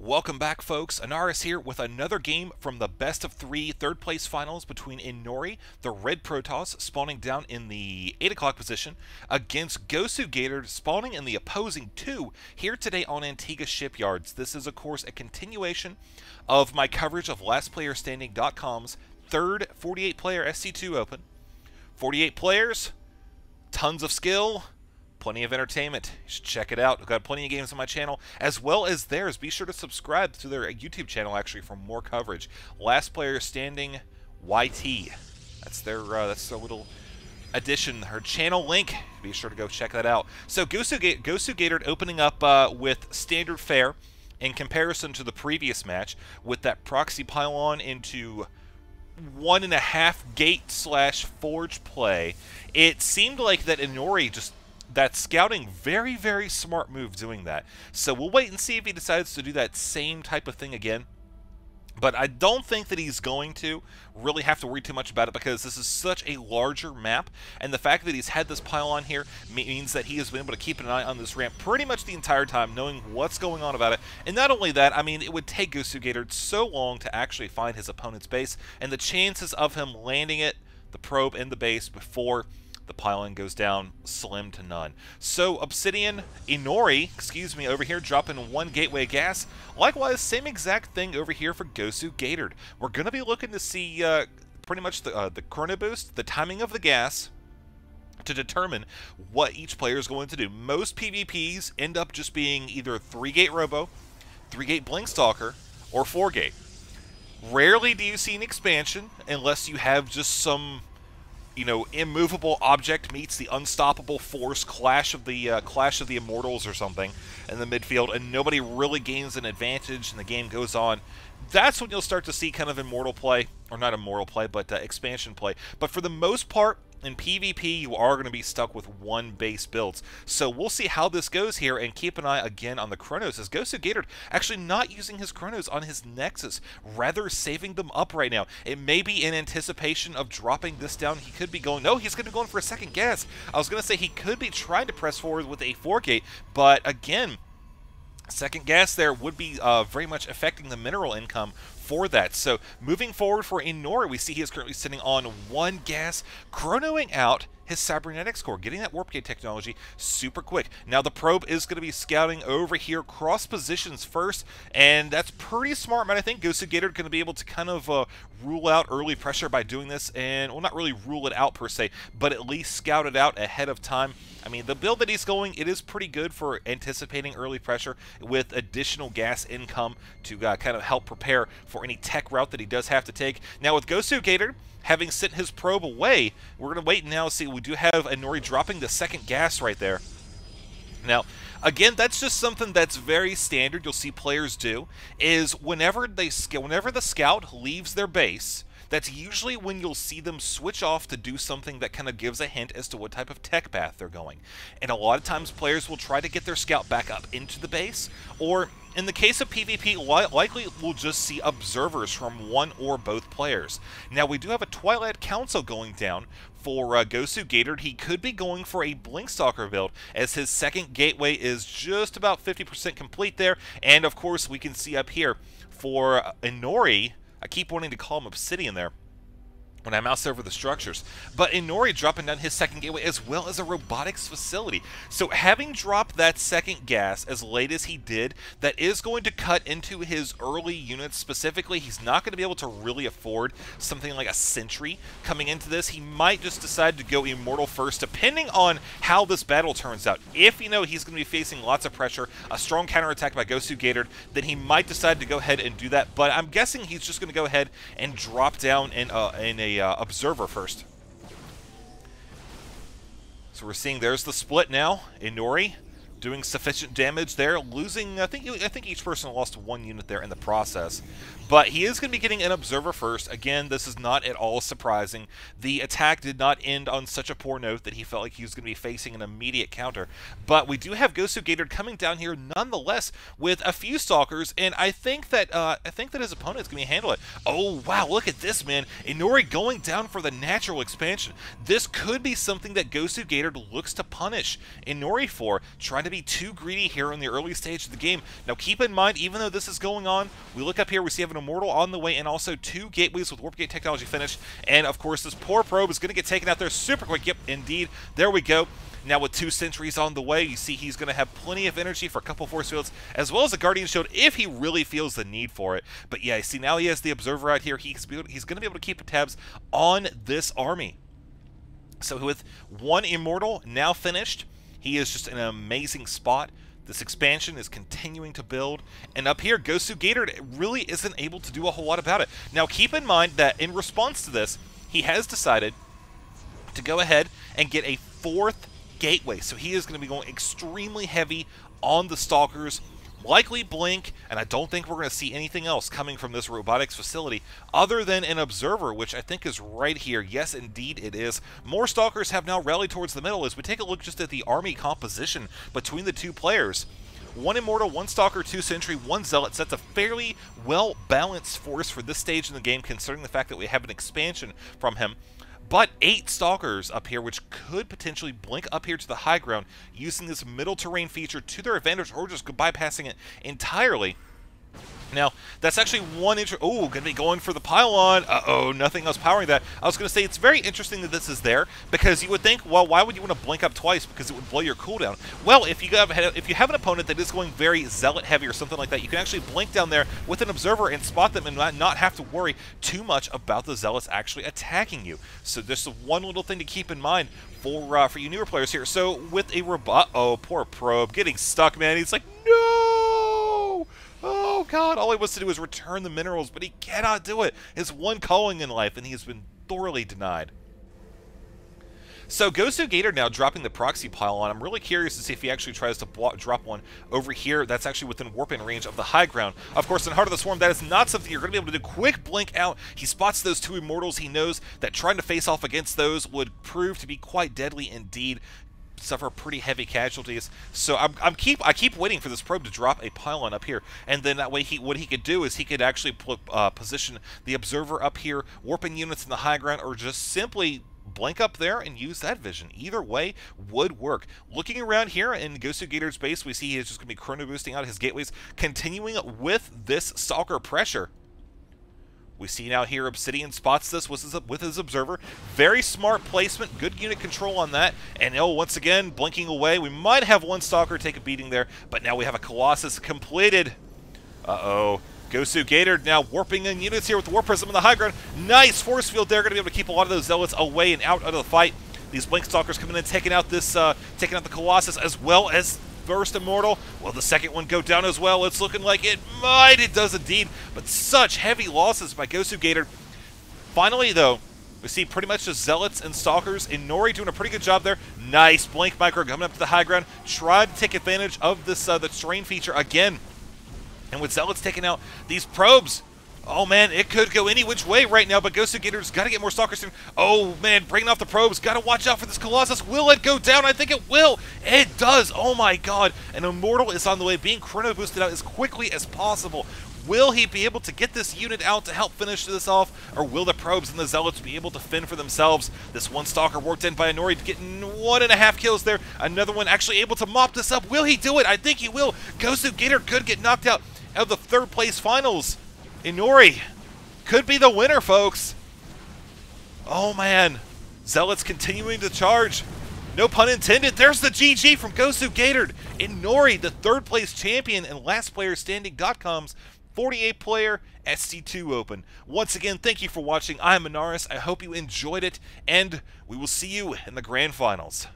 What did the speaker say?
Welcome back, folks. Anaris here with another game from the best of three third place finals between Inori, the red Protoss, spawning down in the 8 o'clock position, against Gosu Gatored, spawning in the opposing 2 here today on Antigua Shipyards. This is, of course, a continuation of my coverage of LastPlayerStanding.com's third 48-player SC2 Open. 48 players, tons of skill, plenty of entertainment. You should check it out. I've got plenty of games on my channel, as well as theirs. Be sure to subscribe to their YouTube channel, actually, for more coverage. Last Player Standing YT. That's their little addition, her channel link. Be sure to go check that out. So Gosu Gatored opening up with standard fare in comparison to the previous match, with that proxy pylon into 1.5 gate / forge play. It seemed like that Inori just that scouting, very, very smart move doing that. So we'll wait and see if he decides to do that same type of thing again. But I don't think that he's going to really have to worry too much about it, because this is such a larger map, and the fact that he's had this pylon here means that he has been able to keep an eye on this ramp pretty much the entire time, knowing what's going on about it. And not only that, I mean, it would take Gosu Gatored so long to actually find his opponent's base, and the chances of him landing it, the probe in the base, before the pylon goes down, slim to none. So Inori, over here, dropping 1 gateway gas. Likewise, same exact thing over here for Gosu Gatored. We're going to be looking to see pretty much the chrono boost, the timing of the gas, to determine what each player is going to do. Most PvPs end up just being either 3-gate Robo, 3-gate Blinkstalker, or 4-gate. Rarely do you see an expansion unless you have just some, you know, immovable object meets the unstoppable force, clash of the immortals or something in the midfield, and nobody really gains an advantage and the game goes on. That's when you'll start to see kind of immortal play, or not immortal play, but expansion play. But for the most part, in PvP, you are going to be stuck with 1 base builds. So we'll see how this goes here, and keep an eye again on the chronos, as Gosu Gatored actually not using his chronos on his Nexus, rather saving them up right now. It may be in anticipation of dropping this down. He could be going, no, he's going to be going for a second gas. I was going to say he could be trying to press forward with a 4-gate, but again, second gas there would be very much affecting the mineral income for that. So moving forward for Inori, we see he is currently sitting on 1 gas, chronoing out his cybernetics core, getting that warp gate technology super quick. Now the probe is going to be scouting over here, cross positions first, and that's pretty smart, man. I think Gosu Gatored going to be able to kind of rule out early pressure by doing this, and, well, not really rule it out per se, but at least scout it out ahead of time. I mean, the build that he's going, it is pretty good for anticipating early pressure with additional gas income to kind of help prepare for any tech route that he does have to take. Now with Gosu Gatored having sent his probe away, we're going to wait now to see. We do have Inori dropping the second gas right there. Now, again, that's just something that's very standard you'll see players do, is whenever the scout leaves their base, that's usually when you'll see them switch off to do something that kind of gives a hint as to what type of tech path they're going. And a lot of times players will try to get their scout back up into the base, or in the case of PvP, likely we'll just see observers from one or both players. Now, we do have a Twilight Council going down for Gosu Gatored. He could be going for a Blinkstalker build, as his second gateway is just about 50% complete there. And, of course, we can see up here for Inori, I keep wanting to call him Obsidian there when I mouse over the structures, but Inori dropping down his second gateway, as well as a robotics facility. So having dropped that second gas as late as he did, that is going to cut into his early units. Specifically, he's not going to be able to really afford something like a sentry coming into this. He might just decide to go immortal first, depending on how this battle turns out. If, you know, he's going to be facing lots of pressure, a strong counterattack by Gosu Gatored, then he might decide to go ahead and do that. But I'm guessing he's just going to go ahead and drop down in a observer first. So we're seeing there's the split now. Inori doing sufficient damage there, losing, I think each person lost 1 unit there in the process. But he is going to be getting an observer first. Again, this is not at all surprising. The attack did not end on such a poor note that he felt like he was going to be facing an immediate counter. But we do have Gosu Gatored coming down here nonetheless with a few stalkers, and I think that his opponent is going to handle it. Oh wow, look at this, man! Inori going down for the natural expansion. This could be something that Gosu Gatored looks to punish Inori for, trying to to be too greedy here in the early stage of the game. Now keep in mind, even though this is going on, we look up here, we see have an Immortal on the way, and also 2 gateways with Warp Gate technology finished. And of course, this poor probe is going to get taken out there super quick. Yep, indeed. There we go. Now with 2 sentries on the way, you see he's going to have plenty of energy for a couple force fields, as well as a Guardian Shield if he really feels the need for it. But yeah, see now he has the Observer out here. He's going to be able to keep tabs on this army. So with 1 Immortal now finished, he is just in an amazing spot. This expansion is continuing to build, and up here, Gosu Gatored really isn't able to do a whole lot about it. Now keep in mind that in response to this, he has decided to go ahead and get a 4th gateway. So he is going to be going extremely heavy on the Stalkers, likely Blink, and I don't think we're going to see anything else coming from this robotics facility other than an Observer, which I think is right here. Yes, indeed it is. More Stalkers have now rallied towards the middle as we take a look just at the army composition between the 2 players. 1 Immortal, 1 Stalker, 2 Sentry, 1 Zealot. So that's a fairly well-balanced force for this stage in the game, considering the fact that we have an expansion from him. But 8 Stalkers up here, which could potentially blink up here to the high ground, using this middle terrain feature to their advantage, or just bypassing it entirely. Now, that's actually one oh, going to be going for the pylon. Uh-oh, nothing else powering that. I was going to say, it's very interesting that this is there, because you would think, well, why would you want to blink up twice? Because it would blow your cooldown. Well, if you have an opponent that is going very Zealot heavy or something like that, you can actually blink down there with an Observer and spot them and not have to worry too much about the Zealots actually attacking you. So there's one little thing to keep in mind for you newer players here. So with a robot, oh, poor probe, getting stuck, man. He's like, no! Oh god, all he wants to do is return the minerals, but he cannot do it. His one calling in life, and he has been thoroughly denied. So Gosu Gatored now dropping the proxy pylon. I'm really curious to see if he actually tries to drop one over here. That's actually within warp-in range of the high ground. Of course, in Heart of the Swarm, that is not something you're going to be able to do. Quick blink out. He spots those 2 Immortals. He knows that trying to face off against those would prove to be quite deadly indeed. Suffer pretty heavy casualties. So I keep waiting for this probe to drop a pylon up here, and then that way what he could do is he could actually position the Observer up here, warping units in the high ground, or just simply blink up there and use that vision. Either way would work. Looking around here in Gosu Gatored's base, we see he is just going to be chrono boosting out his gateways, continuing with this Stalker pressure. We see now here Obsidian spots this with his Observer. Very smart placement, good unit control on that. And oh, once again, blinking away. We might have 1 Stalker take a beating there, but now we have a Colossus completed. Uh-oh. Gosu Gatored now warping in units here with the Warp Prism in the high ground. Nice force field there. Going to be able to keep a lot of those Zealots away and out of the fight. These Blink Stalkers coming in and taking out the Colossus, as well as first Immortal. Will the second one go down as well? It's looking like it might. It does indeed. But such heavy losses by Gosu Gatored. Finally, though, we see pretty much just Zealots and Stalkers. Inori doing a pretty good job there. Nice Blink Micro coming up to the high ground. Tried to take advantage of this the terrain feature again. And with Zealots taking out these probes, oh man, it could go any which way right now, but Gosu Gatored's got to get more Stalkers soon. Oh man, bringing off the probes. Got to watch out for this Colossus. Will it go down? I think it will. It does. Oh my god. An Immortal is on the way, being chrono boosted out as quickly as possible. Will he be able to get this unit out to help finish this off, or will the probes and the Zealots be able to fend for themselves? This 1 Stalker worked in by Inori, getting 1.5 kills there. Another one actually able to mop this up. Will he do it? I think he will. Gosu Gatored could get knocked out of the 3rd place finals. Inori could be the winner, folks. Oh man, Zealots continuing to charge. No pun intended. There's the GG from Gosu Gatored. Inori, the 3rd place champion and last player standing.com's 48-player SC2 Open. Once again, thank you for watching. I'm Minaris. I hope you enjoyed it, and we will see you in the grand finals.